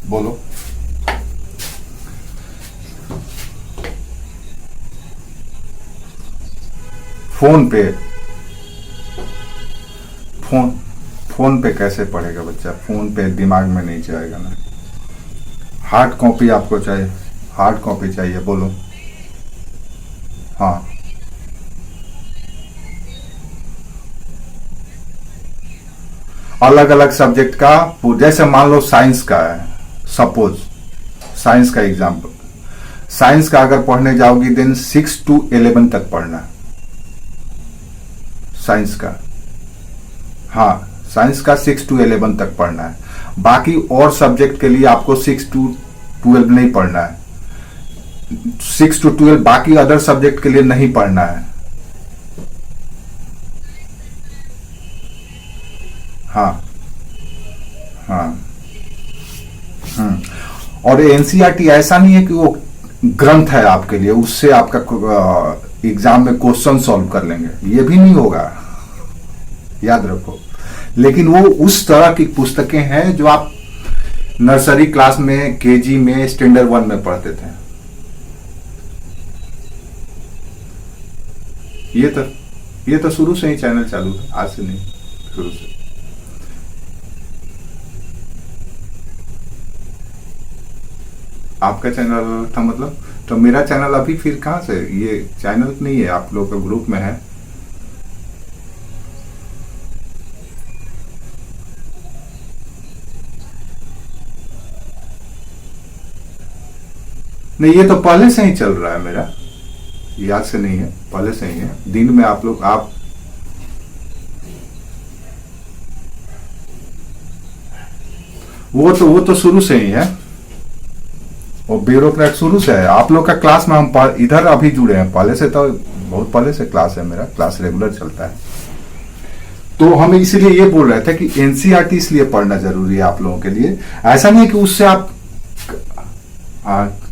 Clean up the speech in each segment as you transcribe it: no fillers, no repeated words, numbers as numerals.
बोलो। फोन पे, phone phone पे कैसे पढ़ेगा बच्चा? फोन पे दिमाग में नहीं जाएगा ना। हार्ड कॉपी आपको चाहिए, हार्ड कॉपी चाहिए, बोलो। हाँ, अलग अलग सब्जेक्ट का, जैसे मान लो साइंस का है, सपोज साइंस का एग्जाम्पल, साइंस का अगर पढ़ने जाओगी देन 6 to 11 तक पढ़ना है साइंस का। हाँ, साइंस का 6 to 11 तक पढ़ना है। बाकी और सब्जेक्ट के लिए आपको 6 to 12 नहीं पढ़ना है। 6 to 12 बाकी अदर सब्जेक्ट के लिए नहीं पढ़ना है। हाँ हाँ। और एनसीईआरटी ऐसा नहीं है कि वो ग्रंथ है आपके लिए, उससे आपका एग्जाम में क्वेश्चन सॉल्व कर लेंगे, ये भी नहीं होगा, याद रखो। लेकिन वो उस तरह की पुस्तकें हैं जो आप नर्सरी क्लास में, केजी में, स्टैंडर्ड 1 में पढ़ते थे। ये तो शुरू से ही चैनल चालू था, आज से नहीं, शुरू से। आपका चैनल था मतलब? तो मेरा चैनल अभी फिर कहां से? ये चैनल नहीं है, आप लोग का ग्रुप में है। नहीं, ये तो पहले से ही चल रहा है मेरा, याद से नहीं है, पहले से ही है। दिन में आप लोग वो तो शुरू से ही है, वो ब्यूरोक्रेट शुरू से है। आप लोग का क्लास में हम इधर अभी जुड़े हैं, पहले से तो बहुत पहले से क्लास है मेरा, क्लास रेगुलर चलता है। तो हम इसीलिए ये बोल रहे थे कि एनसीईआरटी इसलिए पढ़ना जरूरी है आप लोगों के लिए। ऐसा नहीं है कि उससे आप,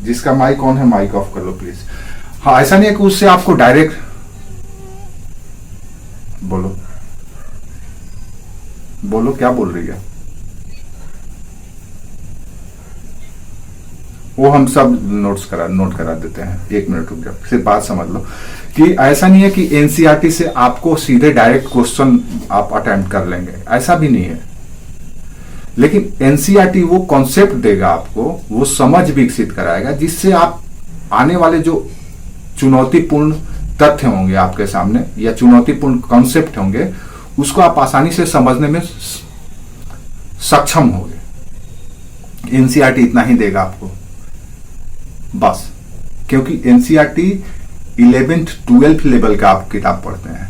जिसका माइक ऑन है माइक ऑफ कर लो प्लीज। हाँ, ऐसा नहीं है कि उससे आपको डायरेक्ट, बोलो बोलो, क्या बोल रही है? वो हम सब नोट करा देते हैं। 1 मिनट रुक जाओ, सिर्फ बात समझ लो कि ऐसा नहीं है कि एनसीईआरटी से आपको सीधे डायरेक्ट क्वेश्चन आप अटेम्प्ट कर लेंगे, ऐसा भी नहीं है। लेकिन एनसीईआरटी वो कॉन्सेप्ट देगा आपको, वो समझ विकसित कराएगा, जिससे आप आने वाले जो चुनौतीपूर्ण तथ्य होंगे आपके सामने या चुनौतीपूर्ण कॉन्सेप्ट होंगे, उसको आप आसानी से समझने में सक्षम होंगे। एनसीईआरटी इतना ही देगा आपको बस, क्योंकि एनसीईआरटी 11th 12th लेवल का आप किताब पढ़ते हैं,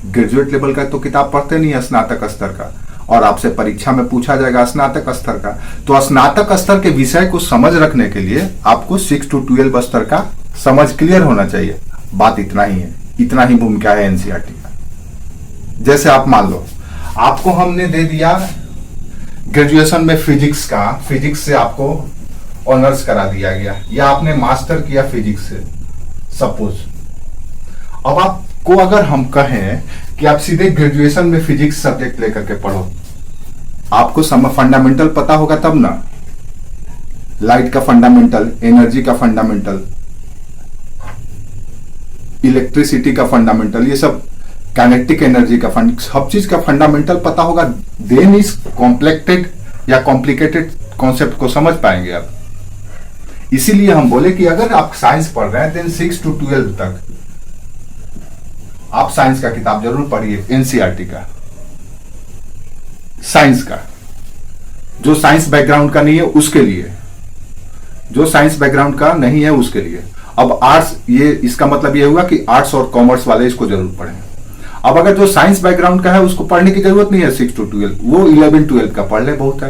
ग्रेजुएट लेवल का तो किताब पढ़ते नहीं है, स्नातक स्तर का। और आपसे परीक्षा में पूछा जाएगा स्नातक स्तर का, तो स्नातक स्तर के विषय को समझ रखने के लिए आपको 6 to 12 स्तर का समझ क्लियर होना चाहिए। बात इतना ही है, इतना ही भूमिका है एनसीईआरटी का। जैसे आप मान लो आपको हमने दे दिया ग्रेजुएशन में फिजिक्स का, फिजिक्स से आपको ऑनर्स करा दिया गया, या आपने मास्टर किया फिजिक्स से सपोज। अब आपको अगर हम कहें कि आप सीधे ग्रेजुएशन में फिजिक्स सब्जेक्ट लेकर के पढ़ो, आपको फंडामेंटल पता होगा तब ना, लाइट का फंडामेंटल, एनर्जी का फंडामेंटल, इलेक्ट्रिसिटी का फंडामेंटल, ये सब काइनेटिक एनर्जी का सब चीज का फंडामेंटल पता होगा, देन इस कॉम्प्लेक्टेड या कॉम्प्लिकेटेड कॉन्सेप्ट को समझ पाएंगे आप। इसीलिए हम बोले कि अगर आप साइंस पढ़ रहे हैं देन 6 to 12 तक आप साइंस का किताब जरूर पढ़िए, एनसीईआरटी का, साइंस का। जो साइंस बैकग्राउंड का नहीं है उसके लिए, जो साइंस बैकग्राउंड का नहीं है उसके लिए। अब आर्ट्स, ये इसका मतलब ये हुआ कि आर्ट्स और कॉमर्स वाले इसको जरूर पढ़ें। अब अगर जो साइंस बैकग्राउंड का है उसको पढ़ने की जरूरत नहीं है 6 to 12, वो 11 12 का पढ़ ले, बहुत है,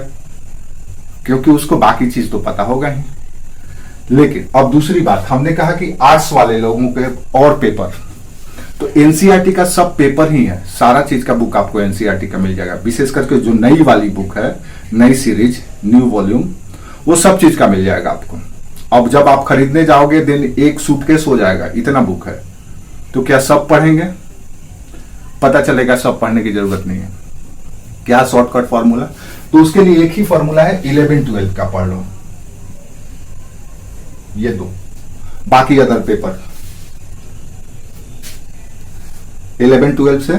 क्योंकि उसको बाकी चीज तो पता होगा ही। लेकिन अब दूसरी बात, हमने कहा कि आर्ट्स वाले लोगों के और पेपर, तो एनसीईआरटी का सब पेपर ही है, सारा चीज का बुक आपको एनसीईआरटी का मिल जाएगा। विशेष करके जो नई वाली बुक है, नई सीरीज, न्यू वॉल्यूम, वो सब चीज का मिल जाएगा आपको। अब जब आप खरीदने जाओगे दिन एक सूटकेस हो जाएगा, इतना बुक है। तो क्या सब पढ़ेंगे? पता चलेगा सब पढ़ने की जरूरत नहीं है। क्या शॉर्टकट फॉर्मूला? तो उसके लिए एक ही फॉर्मूला है, 11 12 का पढ़ लो। ये दो, बाकी अदर पेपर 11-12 से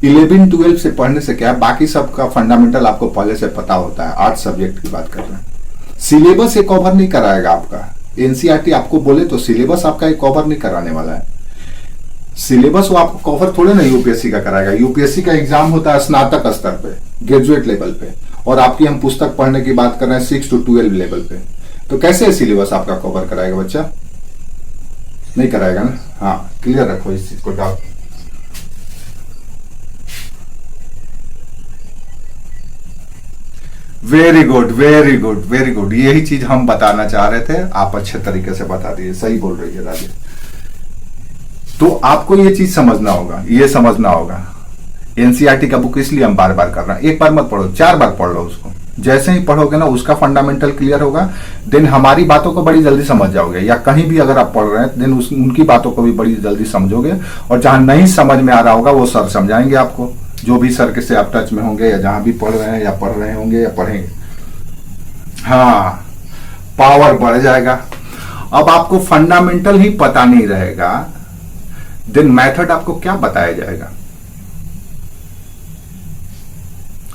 11-12 से पढ़ने से क्या है, बाकी सब का फंडामेंटल आपको पहले से पता होता है। 8 सब्जेक्ट की बात कर रहे हैं। सिलेबस ये कवर नहीं कराएगा आपका। एनसीईआरटी आपको बोले तो सिलेबस आपका ये कवर नहीं कराने वाला है। सिलेबस वो आपको कवर थोड़े ना यूपीएससी का कराएगा। यूपीएससी का एग्जाम होता है स्नातक स्तर पे, ग्रेजुएट लेवल पे, और आपकी हम पुस्तक पढ़ने की बात कर रहे हैं 6 to 12 लेवल पे। तो कैसे सिलेबस आपका कवर कराएगा बच्चा? नहीं कराएगा ना। हाँ, क्लियर रखो इस चीज को। Doubt very good, very good, very good. यही चीज हम बताना चाह रहे थे, आप अच्छे तरीके से बता दिए। सही बोल रही है राजेश। तो आपको ये चीज समझना होगा, ये समझना होगा। एनसीईआरटी का बुक इसलिए हम बार बार कर रहे हैं। एक बार मत पढ़ो, 4 बार पढ़ लो उसको। जैसे ही पढ़ोगे ना, उसका फंडामेंटल क्लियर होगा, देन हमारी बातों को बड़ी जल्दी समझ जाओगे। या कहीं भी अगर आप पढ़ रहे हैं, देन उनकी बातों को भी बड़ी जल्दी समझोगे। और जहां नहीं समझ में आ रहा होगा, वो सर समझाएंगे आपको, जो भी सर के से आप टच में होंगे, या जहां भी पढ़ रहे हैं या पढ़ रहे होंगे या पढ़ेंगे। हाँ, पावर बढ़ जाएगा। अब आपको फंडामेंटल ही पता नहीं रहेगा, देन मेथड आपको क्या बताया जाएगा?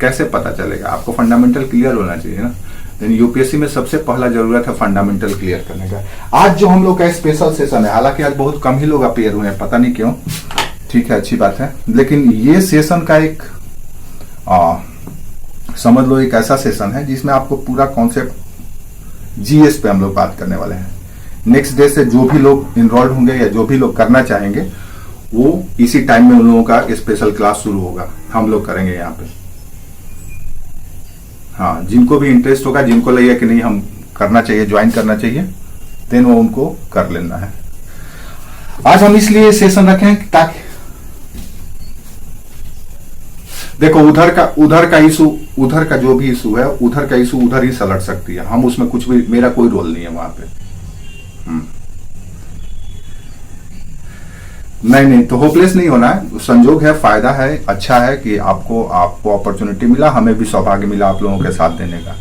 कैसे पता चलेगा? आपको फंडामेंटल क्लियर होना चाहिए ना। देन यूपीएससी में सबसे पहला जरूरत है फंडामेंटल क्लियर करने का। आज जो हम लोग का स्पेशल सेशन है, हालांकि आज बहुत कम ही लोग अपेयर हुए हैं, पता नहीं क्यों। ठीक है, अच्छी बात है। लेकिन ये सेशन का एक समझ लो एक ऐसा सेशन है जिसमें आपको पूरा कॉन्सेप्ट जीएस पे हम लोग बात करने वाले हैं। नेक्स्ट डे से जो भी लोग इनरोल्ड होंगे या जो भी लोग करना चाहेंगे, वो इसी टाइम में उन लोगों का स्पेशल क्लास शुरू होगा, हम लोग करेंगे यहाँ पे। हाँ, जिनको भी इंटरेस्ट होगा, जिनको लगेगा कि नहीं हम करना चाहिए, ज्वाइन करना चाहिए, देन वो उनको कर लेना है। आज हम इसलिए सेशन रखे हैं ताकि देखो उधर का इशू, उधर का जो भी इशू है, उधर का इशू उधर ही सलट सकती है। हम उसमें कुछ भी, मेरा कोई रोल नहीं है वहां पे। नहीं, तो होपलेस नहीं होना है। संजोग है, फायदा है, अच्छा है कि आपको अपॉर्चुनिटी मिला, हमें भी सौभाग्य मिला आप लोगों के साथ देने का,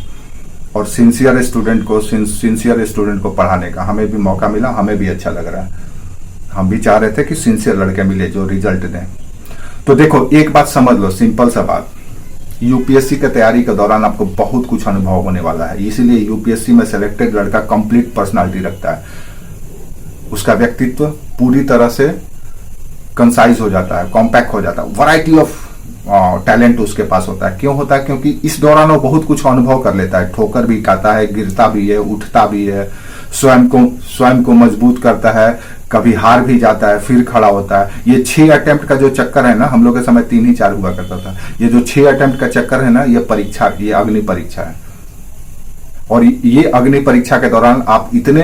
और सिंसियर स्टूडेंट को पढ़ाने का हमें भी मौका मिला, हमें भी अच्छा लग रहा है। हम भी चाह रहे थे कि सिंसियर लड़के मिले जो रिजल्ट दें। तो देखो, एक बात समझ लो, सिंपल सा बात, यूपीएससी की तैयारी के दौरान आपको बहुत कुछ अनुभव होने वाला है। इसीलिए यूपीएससी में सेलेक्टेड लड़का कंप्लीट पर्सनालिटी रखता है। उसका व्यक्तित्व पूरी तरह से कंसाइज हो जाता है, कॉम्पैक्ट हो जाता है, वैरायटी ऑफ टैलेंट उसके पास होता है। क्यों होता है? क्योंकि इस दौरान वो बहुत कुछ अनुभव कर लेता है। ठोकर भी खाता है, गिरता भी है, उठता भी है, स्वयं को मजबूत करता है, कभी हार भी जाता है, फिर खड़ा होता है। ये 6 अटेम्प्ट का जो चक्कर है ना, हम लोग के समय 3 ही 4 हुआ करता था। ये जो 6 अटेम्प्ट का चक्कर है ना, ये परीक्षा, ये अग्नि परीक्षा है। और ये अग्नि परीक्षा के दौरान आप इतने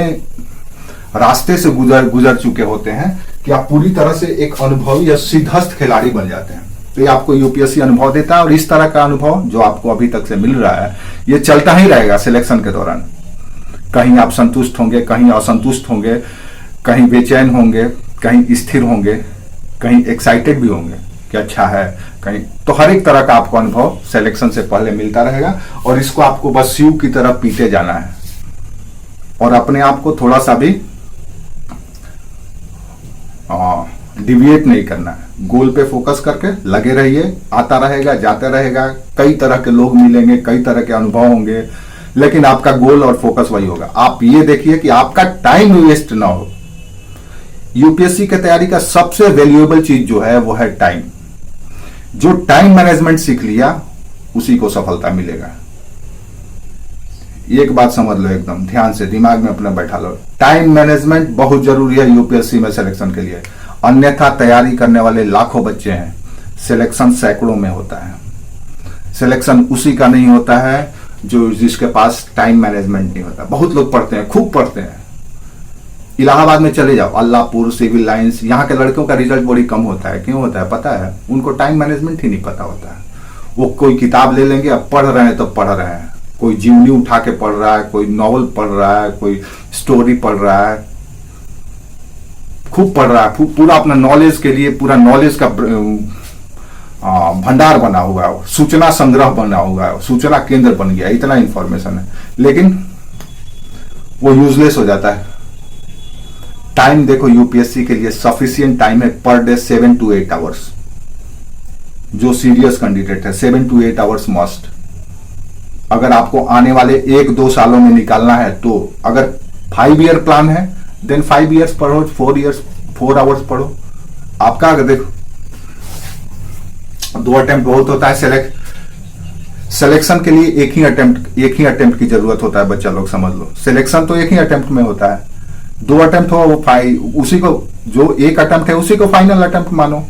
रास्ते से गुजर चुके होते हैं कि आप पूरी तरह से एक अनुभवी या सिद्धस्थ खिलाड़ी बन जाते हैं। तो ये आपको यूपीएससी अनुभव देता है, और इस तरह का अनुभव जो आपको अभी तक से मिल रहा है, ये चलता ही रहेगा सिलेक्शन के दौरान। कहीं आप संतुष्ट होंगे, कहीं असंतुष्ट होंगे, कहीं बेचैन होंगे, कहीं स्थिर होंगे, कहीं एक्साइटेड भी होंगे कि अच्छा है, कहीं तो हर एक तरह का आपको अनुभव सिलेक्शन से पहले मिलता रहेगा। और इसको आपको बस शिव की तरह पीते जाना है, और अपने आप को थोड़ा सा भी डिविएट नहीं करना है। गोल पे फोकस करके लगे रहिए, आता रहेगा, जाते रहेगा, कई तरह के लोग मिलेंगे, कई तरह के अनुभव होंगे, लेकिन आपका गोल और फोकस वही होगा। आप ये देखिए कि आपका टाइम वेस्ट ना हो। यूपीएससी की तैयारी का सबसे वैल्यूएबल चीज जो है वो है टाइम। जो टाइम मैनेजमेंट सीख लिया, उसी को सफलता मिलेगा। एक बात समझ लो, एकदम ध्यान से दिमाग में अपना बैठा लो, टाइम मैनेजमेंट बहुत जरूरी है यूपीएससी में सिलेक्शन के लिए। अन्यथा तैयारी करने वाले लाखों बच्चे हैं, सिलेक्शन सैकड़ों में होता है। सिलेक्शन उसी का नहीं होता है जो जिसके पास टाइम मैनेजमेंट नहीं होता। बहुत लोग पढ़ते हैं, खूब पढ़ते हैं। इलाहाबाद में चले जाओ, अल्लाहपुर, सिविल लाइंस, यहाँ के लड़कों का रिजल्ट बड़ी कम होता है। क्यों होता है पता है? उनको टाइम मैनेजमेंट ही नहीं पता होता है। वो कोई किताब ले लेंगे, अब पढ़ रहे हैं तो पढ़ रहे हैं, कोई जीवनी उठा के पढ़ रहा है, कोई नॉवल पढ़ रहा है, कोई स्टोरी पढ़ रहा है, खूब पढ़ रहा है, पूरा अपना नॉलेज के लिए, पूरा नॉलेज का भंडार बना हुआ है, सूचना संग्रह बना हुआ है, सूचना केंद्र बन गया, इतना इंफॉर्मेशन है, लेकिन वो यूजलेस हो जाता है। टाइम देखो, यूपीएससी के लिए सफिशिएंट टाइम है पर डे 7 to 8 आवर्स। जो सीरियस कैंडिडेट है 7 to 8 आवर्स मस्ट। अगर आपको आने वाले 1-2 सालों में निकालना है तो अगर 5 ईयर प्लान है देन 5 ईयर्स पढ़ो, 4 आवर्स पढ़ो। आपका अगर देखो 2 अटेम्प्ट बहुत होता है, सिलेक्शन के लिए एक ही अटेम्प्ट की जरूरत होता है बच्चा लोग, समझ लो। सिलेक्शन तो एक ही अटेम्प्ट में होता है, 2 अटेम्प्ट हो वो उसी को, जो एक अटेम्प्ट है उसी को फाइनल अटेम्प्ट मानो।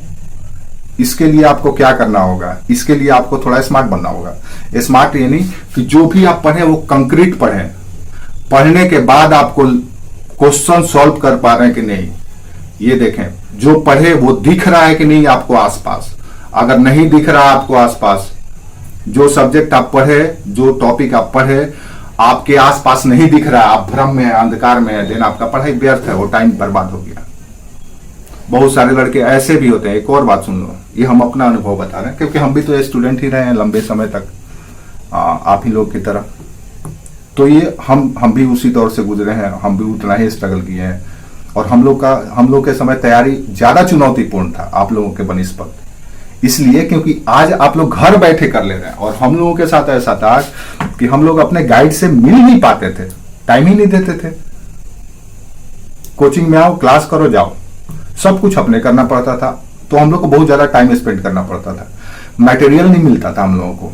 इसके लिए आपको क्या करना होगा, इसके लिए आपको थोड़ा स्मार्ट बनना होगा। स्मार्ट यानी कि जो भी आप पढ़े वो कंक्रीट पढ़ें, पढ़ने के बाद आपको क्वेश्चन सॉल्व कर पा रहे हैं कि नहीं ये देखें। जो पढ़े वो दिख रहा है कि नहीं आपको आसपास, अगर नहीं दिख रहा आपको आसपास, जो सब्जेक्ट आप पढ़े, जो टॉपिक आप पढ़े आपके आसपास नहीं दिख रहा है, आप भ्रम में है, अंधकार में है, देन आपका पढ़ाई व्यर्थ है, वो टाइम बर्बाद हो गया। बहुत सारे लड़के ऐसे भी होते हैं। एक और बात सुन लो, ये हम अपना अनुभव बता रहे हैं क्योंकि हम भी तो स्टूडेंट ही रहे हैं लंबे समय तक, आप ही लोग की तरह। तो ये हम भी उसी दौर से गुजरे हैं, हम भी उतना ही स्ट्रगल किए हैं। और हम लोग के समय तैयारी ज्यादा चुनौतीपूर्ण था आप लोगों के बनिस्पत, इसलिए क्योंकि आज आप लोग घर बैठे कर ले रहे हैं। और हम लोगों के साथ ऐसा था कि हम लोग अपने गाइड से मिल नहीं पाते थे, टाइम ही नहीं देते थे। कोचिंग में आओ, क्लास करो, जाओ, सब कुछ अपने करना पड़ता था, तो हम लोग को बहुत ज्यादा टाइम स्पेंड करना पड़ता था। मटेरियल नहीं मिलता था हम लोगों को।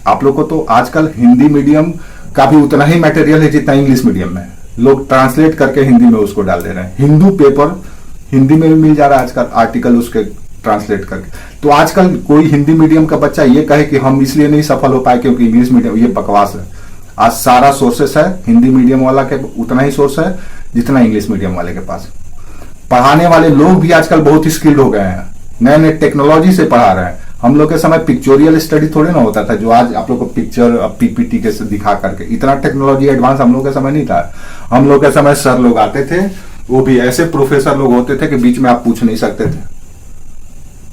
आप लोग को तो आजकल हिंदी मीडियम का भी उतना ही मटेरियल है जितना इंग्लिश मीडियम में। लोग ट्रांसलेट करके हिंदी में उसको डाल दे रहे हैं। हिंदू पेपर हिंदी में भी मिल जा रहा है आजकल, आर्टिकल उसके ट्रांसलेट करके। तो आजकल कोई हिंदी मीडियम का बच्चा ये कहे कि हम इसलिए नहीं सफल हो पाए क्योंकि इंग्लिश मीडियम, ये बकवास है। आज सारा सोर्सेस है हिंदी मीडियम वाला के उतना ही सोर्स है जितना इंग्लिश मीडियम वाले के पास। पढ़ाने वाले लोग भी आजकल बहुत स्किल्ड हो गए हैं, नए नए टेक्नोलॉजी से पढ़ा रहे हैं। हम लोग के समय पिक्चोरियल स्टडी थोड़े ना होता था, जो आज आप लोग को पिक्चर पीपीटी के से दिखा करके, इतना टेक्नोलॉजी एडवांस हम लोग के समय नहीं था। हम लोग के समय सर लोग आते थे, वो भी ऐसे प्रोफेसर लोग होते थे कि बीच में आप पूछ नहीं सकते थे।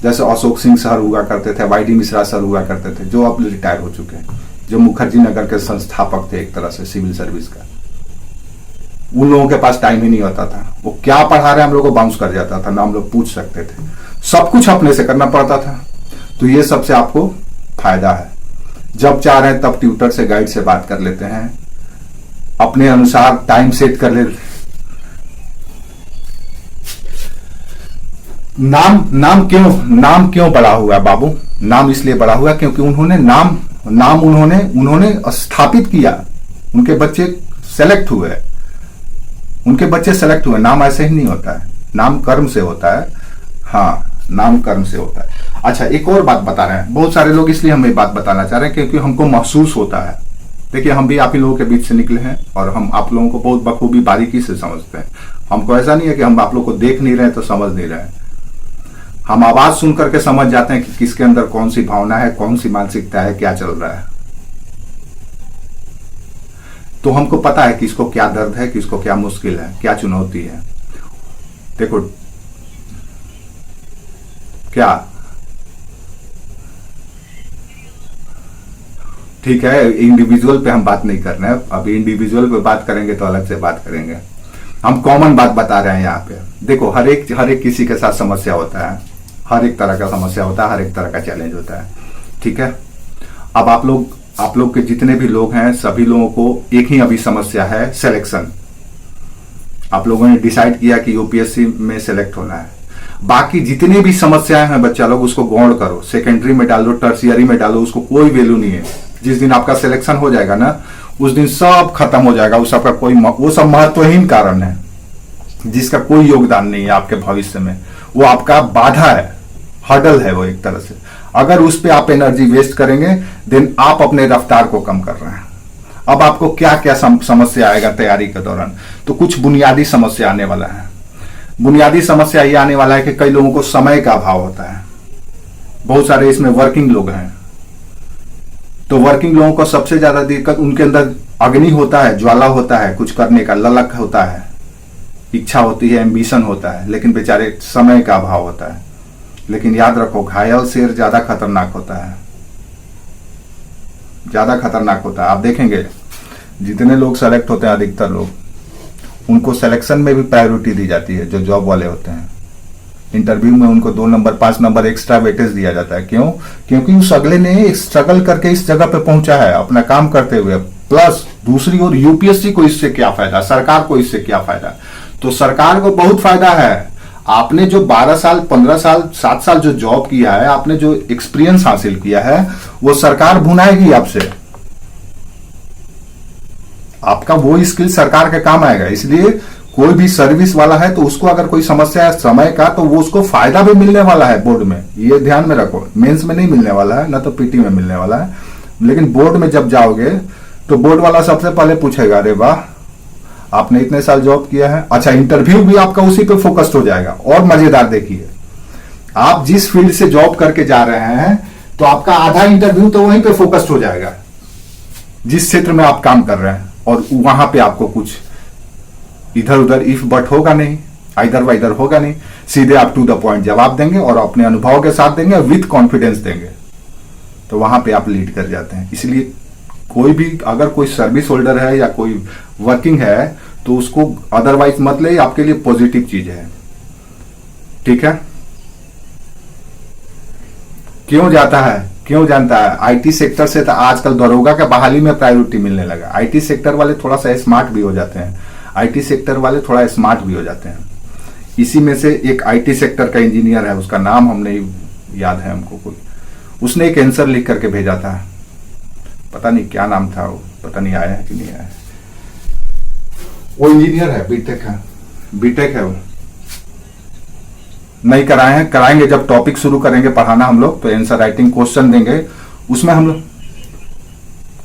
जैसे अशोक सिंह सर हुआ करते थे, वाई डी मिश्रा सर हुआ करते थे, जो अब रिटायर हो चुके हैं, जो मुखर्जी नगर के संस्थापक थे एक तरह से सिविल सर्विस का। उन लोगों के पास टाइम ही नहीं होता था, वो क्या पढ़ा रहे हैं हम लोग को बाउंस कर जाता था, ना हम लोग पूछ सकते थे, सब कुछ अपने से करना पड़ता था। तो ये सबसे आपको फायदा है। जब चाह रहे हैं तब ट्यूटर से, गाइड से बात कर लेते हैं, अपने अनुसार टाइम सेट कर लेते। नाम क्यों बड़ा हुआ बाबू? नाम इसलिए बड़ा हुआ क्योंकि उन्होंने नाम उन्होंने स्थापित किया, उनके बच्चे सेलेक्ट हुए, नाम ऐसे ही नहीं होता है, नाम कर्म से होता है। हाँ, नाम कर्म से होता है। अच्छा, एक और बात बता रहे हैं, बहुत सारे लोग इसलिए हम ये बात बताना चाह रहे हैं क्योंकि हमको महसूस होता है। देखिए, हम भी आप ही लोगों के बीच से निकले हैं और हम आप लोगों को बहुत बखूबी बारीकी से समझते हैं। हमको ऐसा नहीं है कि हम आप लोग को देख नहीं रहे तो समझ नहीं रहे, हम आवाज सुन करके समझ जाते हैं कि किसके अंदर कौन सी भावना है, कौन सी मानसिकता है, क्या चल रहा है। तो हमको पता है किसको क्या दर्द है, किसको क्या मुश्किल है, क्या चुनौती है। देखो क्या ठीक है, इंडिविजुअल पे हम बात नहीं कर रहे हैं, अभी इंडिविजुअल पे बात करेंगे तो अलग से बात करेंगे। हम कॉमन बात बता रहे हैं यहाँ पे। देखो, हर एक किसी के साथ समस्या होता है, हर एक तरह का समस्या होता है, हर एक तरह का चैलेंज होता है, ठीक है। अब आप लोग के जितने भी लोग हैं, सभी लोगों को एक ही अभी समस्या है, सिलेक्शन। आप लोगों ने डिसाइड किया कि यूपीएससी में सेलेक्ट होना है। बाकी जितनी भी समस्याएं हैं बच्चा लोग, उसको गौड़ करो, सेकेंडरी में डालो, टर्शियरी में डालो, उसको कोई वैल्यू नहीं है। जिस दिन आपका सिलेक्शन हो जाएगा ना, उस दिन सब खत्म हो जाएगा, उस सबका वो सब महत्वहीन कारण है जिसका कोई योगदान नहीं है आपके भविष्य में। वो आपका बाधा है, हर्डल है वो एक तरह से। अगर उस पर आप एनर्जी वेस्ट करेंगे देन आप अपने रफ्तार को कम कर रहे हैं। अब आपको क्या क्या समस्या आएगा तैयारी के दौरान, तो कुछ बुनियादी समस्या आने वाला है। बुनियादी समस्या ये आने वाला है कि कई लोगों को समय का अभाव होता है। बहुत सारे इसमें वर्किंग लोग हैं, तो वर्किंग लोगों को सबसे ज्यादा दिक्कत, उनके अंदर अग्नि होता है, ज्वाला होता है, कुछ करने का ललक होता है, इच्छा होती है, एम्बिशन होता है, लेकिन बेचारे समय का अभाव होता है। लेकिन याद रखो, घायल शेर ज्यादा खतरनाक होता है, ज्यादा खतरनाक होता है। आप देखेंगे जितने लोग सेलेक्ट होते हैं, अधिकतर लोग, उनको सिलेक्शन में भी प्रायोरिटी दी जाती है। जो जॉब वाले होते हैं, इंटरव्यू में उनको 2 नंबर 5 नंबर एक्स्ट्रा वेटेज दिया जाता है। क्यों? क्योंकि उस अगले ने स्ट्रगल करके इस जगह पे पहुंचा है अपना काम करते हुए। प्लस दूसरी ओर यूपीएससी को इससे क्या फायदा, सरकार को इससे क्या फायदा? तो सरकार को बहुत फायदा है। आपने जो 12 साल 15 साल 7 साल जो जॉब किया है, आपने जो एक्सपीरियंस हासिल किया है, वो सरकार भुनाएगी आपसे। आपका वो स्किल सरकार के काम आएगा। इसलिए कोई भी सर्विस वाला है तो उसको अगर कोई समस्या है समय का, तो वो उसको फायदा भी मिलने वाला है बोर्ड में। ये ध्यान में रखो, मेंस में नहीं मिलने वाला है, ना तो पीटी में मिलने वाला है, लेकिन बोर्ड में जब जाओगे तो बोर्ड वाला सबसे पहले पूछेगा, अरे वाह आपने इतने साल जॉब किया है। अच्छा, इंटरव्यू भी आपका उसी पे फोकस्ड हो जाएगा। और मजेदार देखिए, आप जिस फील्ड से जॉब करके जा रहे हैं, तो आपका आधा इंटरव्यू तो वहीं पे फोकस्ड हो जाएगा, जिस क्षेत्र में आप काम कर रहे हैं। और वहां पे आपको कुछ इधर उधर इफ बट होगा नहीं, इधर व इधर होगा नहीं, सीधे आप टू द पॉइंट जवाब देंगे और अपने अनुभव के साथ देंगे, विथ कॉन्फिडेंस देंगे। तो वहां पे आप लीड कर जाते हैं। इसलिए कोई भी अगर कोई सर्विस होल्डर है या कोई वर्किंग है, तो उसको अदरवाइज मत ले, आपके लिए पॉजिटिव चीज है। ठीक है? क्यों जाता है, क्यों जानता है? आईटी सेक्टर से तो आजकल दरोगा के बहाली में प्रायोरिटी मिलने लगा। आईटी सेक्टर वाले थोड़ा सा स्मार्ट भी हो जाते हैं, आईटी सेक्टर वाले थोड़ा स्मार्ट भी हो जाते हैं। इसी में से एक आईटी सेक्टर का इंजीनियर है, उसका नाम हम नहीं याद है हमको, कोई उसने एक आंसर लिख करके भेजा था, पता नहीं क्या नाम था वो, पता नहीं आया है कि नहीं आया। वो इंजीनियर है, बीटेक है वो। नहीं कराए हैं, कराएंगे जब टॉपिक शुरू करेंगे पढ़ाना हम लोग, तो आंसर राइटिंग क्वेश्चन देंगे उसमें हम लोग।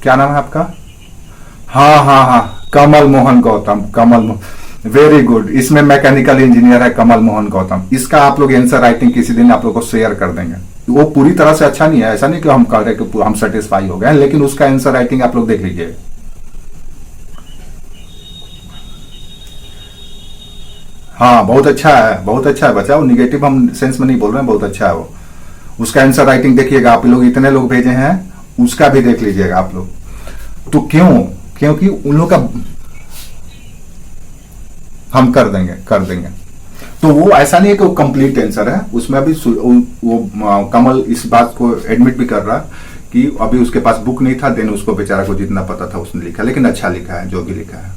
क्या नाम है आपका? हाँ, कमल मोहन गौतम, वेरी गुड। इसमें मैकेनिकल इंजीनियर है कमल मोहन गौतम। इसका आप लोग आंसर राइटिंग किसी दिन आप लोग को शेयर कर देंगे। वो पूरी तरह से अच्छा नहीं है, ऐसा नहीं कि हम कह रहे कि हम सेटिस्फाई हो गए, लेकिन उसका आंसर राइटिंग आप लोग देख लीजिए। हाँ, बहुत अच्छा है, बहुत अच्छा है बच्चा। वो निगेटिव हम सेंस में नहीं बोल रहे हैं, बहुत अच्छा है वो। उसका आंसर राइटिंग देखिएगा आप लोग, इतने लोग भेजे हैं, उसका भी देख लीजिएगा आप लोग। तो क्यों? क्योंकि उन लोग का हम कर देंगे। तो वो ऐसा नहीं है कि वो कंप्लीट आंसर है, उसमें अभी वो कमल इस बात को एडमिट भी कर रहा कि अभी उसके पास बुक नहीं था, देन उसको बेचारा को जितना पता था उसने लिखा, लेकिन अच्छा लिखा है, जो भी लिखा है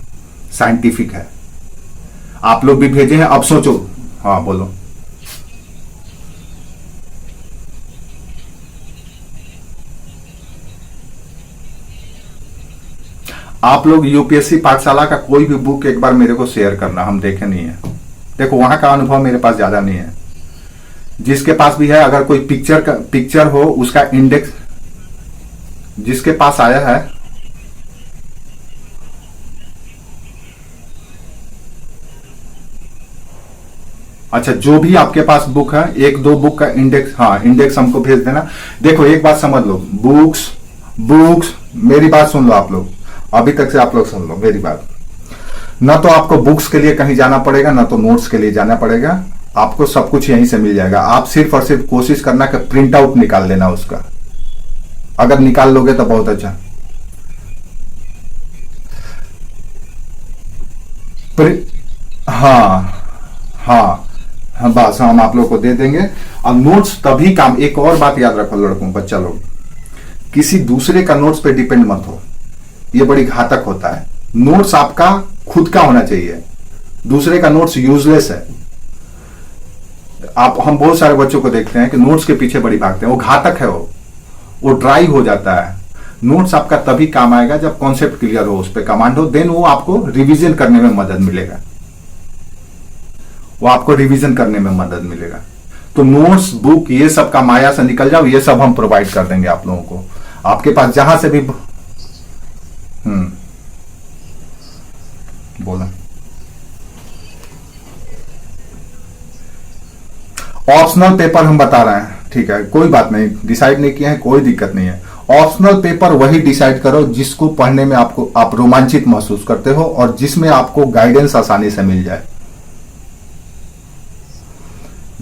साइंटिफिक है। आप लोग भी भेजे हैं, अब सोचो। हाँ बोलो। आप लोग यूपीएससी पाठशाला का कोई भी बुक एक बार मेरे को शेयर करना, हम देखे नहीं है। देखो वहां का अनुभव मेरे पास ज्यादा नहीं है, जिसके पास भी है, अगर कोई पिक्चर हो उसका इंडेक्स जिसके पास आया है, अच्छा जो भी आपके पास बुक है, 1-2 बुक का इंडेक्स, हाँ इंडेक्स हमको भेज देना। देखो एक बात समझ लो, बुक्स मेरी बात सुन लो आप लोग, अभी तक से आप लोग सुन लो मेरी बात। ना तो आपको बुक्स के लिए कहीं जाना पड़ेगा, ना तो नोट्स के लिए जाना पड़ेगा, आपको सब कुछ यहीं से मिल जाएगा। आप सिर्फ और सिर्फ कोशिश करना कि प्रिंट आउट निकाल लेना उसका, अगर निकाल लोगे तो बहुत अच्छा। हाँ बस हम आप लोग को दे देंगे। अब नोट्स तभी काम, एक और बात याद रखो लड़कों, बच्चा लोग, किसी दूसरे का नोट्स पे डिपेंड मत हो, ये बड़ी घातक होता है। नोट्स आपका खुद का होना चाहिए, दूसरे का नोट्स यूजलेस है। हम बहुत सारे बच्चों को देखते हैं कि नोट्स के पीछे बड़ी भागते हैं, वो घातक है, वो ड्राई हो जाता है। नोट्स आपका तभी काम आएगा जब कॉन्सेप्ट क्लियर हो, उस पर कमांड हो, देन वो आपको रिवीजन करने में मदद मिलेगा, तो नोट्स बुक ये सब का माया से निकल जाओ, ये सब हम प्रोवाइड कर देंगे आप लोगों को। आपके पास जहां से भी बोला, ऑप्शनल पेपर हम बता रहे हैं, ठीक है, कोई बात नहीं, डिसाइड नहीं किया है, कोई दिक्कत नहीं है। ऑप्शनल पेपर वही डिसाइड करो जिसको पढ़ने में आप रोमांचित महसूस करते हो और जिसमें आपको गाइडेंस आसानी से मिल जाए।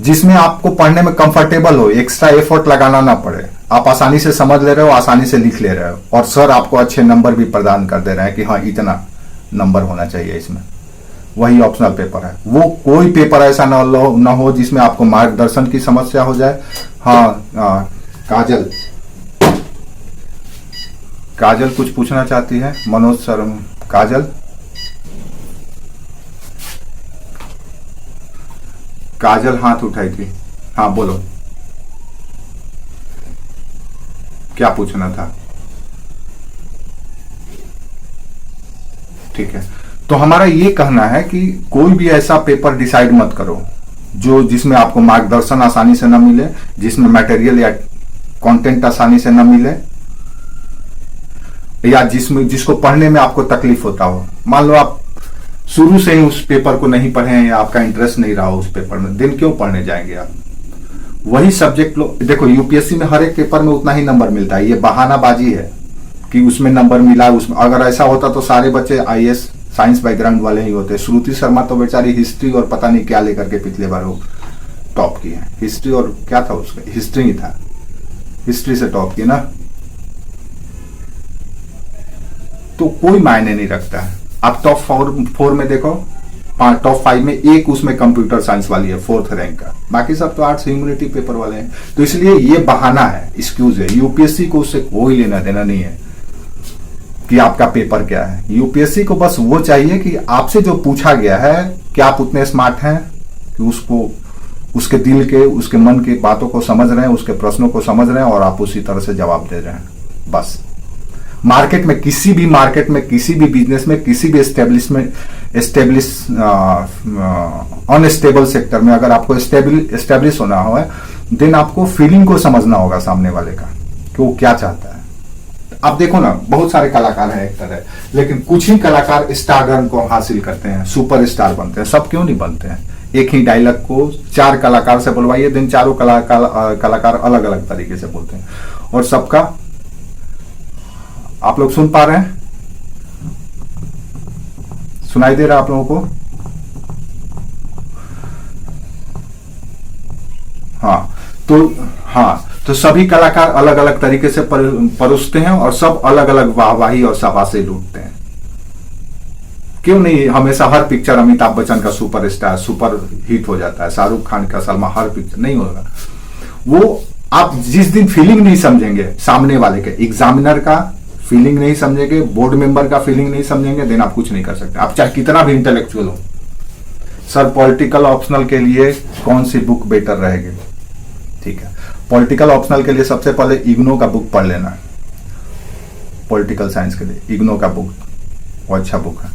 जिसमें आपको पढ़ने में कंफर्टेबल हो, एक्स्ट्रा एफर्ट लगाना ना पड़े, आप आसानी से समझ ले रहे हो, आसानी से लिख ले रहे हो, और सर आपको अच्छे नंबर भी प्रदान कर दे रहे हैं कि हाँ इतना नंबर होना चाहिए इसमें, वही ऑप्शनल पेपर है। वो कोई पेपर ऐसा ना हो जिसमें आपको मार्गदर्शन की समस्या हो जाए। हाँ, काजल कुछ पूछना चाहती है। मनोज सर, काजल हाथ उठाई थी। हाँ बोलो, क्या पूछना था? ठीक है, तो हमारा ये कहना है कि कोई भी ऐसा पेपर डिसाइड मत करो जिसमें आपको मार्गदर्शन आसानी से न मिले, जिसमें मटेरियल या कंटेंट आसानी से न मिले, या जिसको पढ़ने में आपको तकलीफ होता हो। मान लो आप शुरू से ही उस पेपर को नहीं पढ़े हैं या आपका इंटरेस्ट नहीं रहा उस पेपर में, दिन क्यों पढ़ने जाएंगे आप? वही सब्जेक्ट लो। देखो यूपीएससी में हर एक पेपर में उतना ही नंबर मिलता है, ये बहानाबाजी है कि उसमें नंबर मिला। उसमें अगर ऐसा होता तो सारे बच्चे आईएएस साइंस बैकग्राउंड वाले ही होते। श्रुति शर्मा तो बेचारी हिस्ट्री और पता नहीं क्या लेकर के पिछले बार वो टॉप की है। हिस्ट्री और क्या था उसका, हिस्ट्री ही था, हिस्ट्री से टॉप की ना। तो कोई मायने नहीं रखता है। आप टॉप 4 में देखो, टॉप 5 में एक उसमें कंप्यूटर साइंस वाली है 4th रैंक का, बाकी सब तो आर्ट्स ह्यूमैनिटी पेपर वाले हैं। तो इसलिए ये बहाना है, एक्सक्यूज है। यूपीएससी को उससे कोई लेना देना नहीं है कि आपका पेपर क्या है। यूपीएससी को बस वो चाहिए कि आपसे जो पूछा गया है क्या आप उतने स्मार्ट हैं कि उसको, उसके दिल के, उसके मन की बातों को समझ रहे हैं, उसके प्रश्नों को समझ रहे हैं और आप उसी तरह से जवाब दे रहे हैं। बस मार्केट में, किसी भी मार्केट में, किसी भी बिजनेस में, किसी भी अनस्टेबल सेक्टर में अगर आपको एस्टेब्लिश होना हो, देन आपको फीलिंग को समझना होगा सामने वाले का कि वो क्या चाहता है। आप देखो ना, बहुत सारे कलाकार हैं एक्टर है, लेकिन कुछ ही कलाकार स्टारडम को हासिल करते हैं, सुपर स्टार बनते हैं। सब क्यों नहीं बनते हैं? एक ही डायलॉग को 4 कलाकार से बोलवाइए, दिन चारों कलाकार अलग अलग तरीके से बोलते हैं और सबका, आप लोग सुन पा रहे हैं? सुनाई दे रहा है आप लोगों को? हाँ, तो सभी कलाकार अलग अलग तरीके से परोसते हैं और सब अलग अलग वाहवाही और शाबाशी लूटते हैं। क्यों नहीं हमेशा हर पिक्चर अमिताभ बच्चन का सुपरस्टार सुपर हिट हो जाता है, शाहरुख खान का, सलमान, हर पिक्चर नहीं होगा। वो आप जिस दिन फीलिंग नहीं समझेंगे सामने वाले के, एग्जामिनर का फीलिंग नहीं समझेंगे, बोर्ड मेंबर का फीलिंग नहीं समझेंगे, देन आप कुछ नहीं कर सकते। आप चाहे कितना भी इंटेलेक्चुअल हो। सर पॉलिटिकल ऑप्शनल के लिए कौन सी बुक बेटर रहेगी? ठीक है, पॉलिटिकल ऑप्शनल के लिए सबसे पहले इग्नो का बुक पढ़ लेना। पॉलिटिकल साइंस के लिए इग्नो का बुक वो अच्छा बुक है।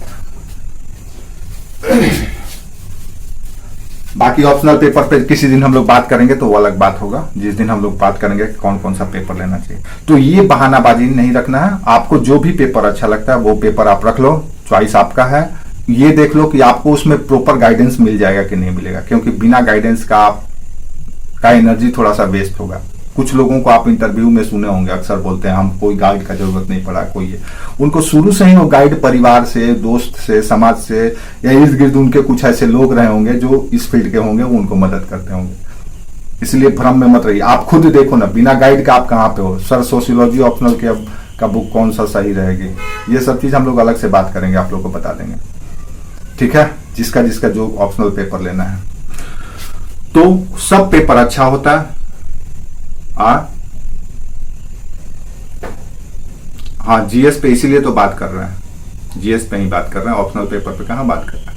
बाकी ऑप्शनल पेपर पे किसी दिन हम लोग बात करेंगे, तो वो अलग बात होगा, जिस दिन हम लोग बात करेंगे कौन कौन सा पेपर लेना चाहिए। तो ये बहानाबाजी नहीं रखना है। आपको जो भी पेपर अच्छा लगता है वो पेपर आप रख लो, चॉइस आपका है। ये देख लो कि आपको उसमें प्रॉपर गाइडेंस मिल जाएगा कि नहीं मिलेगा, क्योंकि बिना गाइडेंस का आपका एनर्जी थोड़ा सा वेस्ट होगा। कुछ लोगों को आप इंटरव्यू में सुने होंगे, अक्सर बोलते हैं हम कोई गाइड का जरूरत नहीं पड़ा, कोई है। उनको शुरू से ही वो गाइड परिवार से, दोस्त से, समाज से या इर्द गिर्द उनके कुछ ऐसे लोग रहे होंगे जो इस फील्ड के होंगे, वो उनको मदद करते होंगे। इसलिए भ्रम में मत रहिए। आप खुद देखो ना, बिना गाइड का आप कहाँ पे हो। सर सोशियोलॉजी ऑप्शनल का बुक कौन सा सही रहेगी, ये सब चीज हम लोग अलग से बात करेंगे, आप लोग को बता देंगे। ठीक है, जिसका जिसका जो ऑप्शनल पेपर लेना है। तो सब पेपर अच्छा होता है। हाँ, जीएस पे इसीलिए तो बात कर रहे हैं, जीएस पे ही बात कर रहे हैं, ऑप्शनल पेपर पे कहाँ बात कर रहे हैं।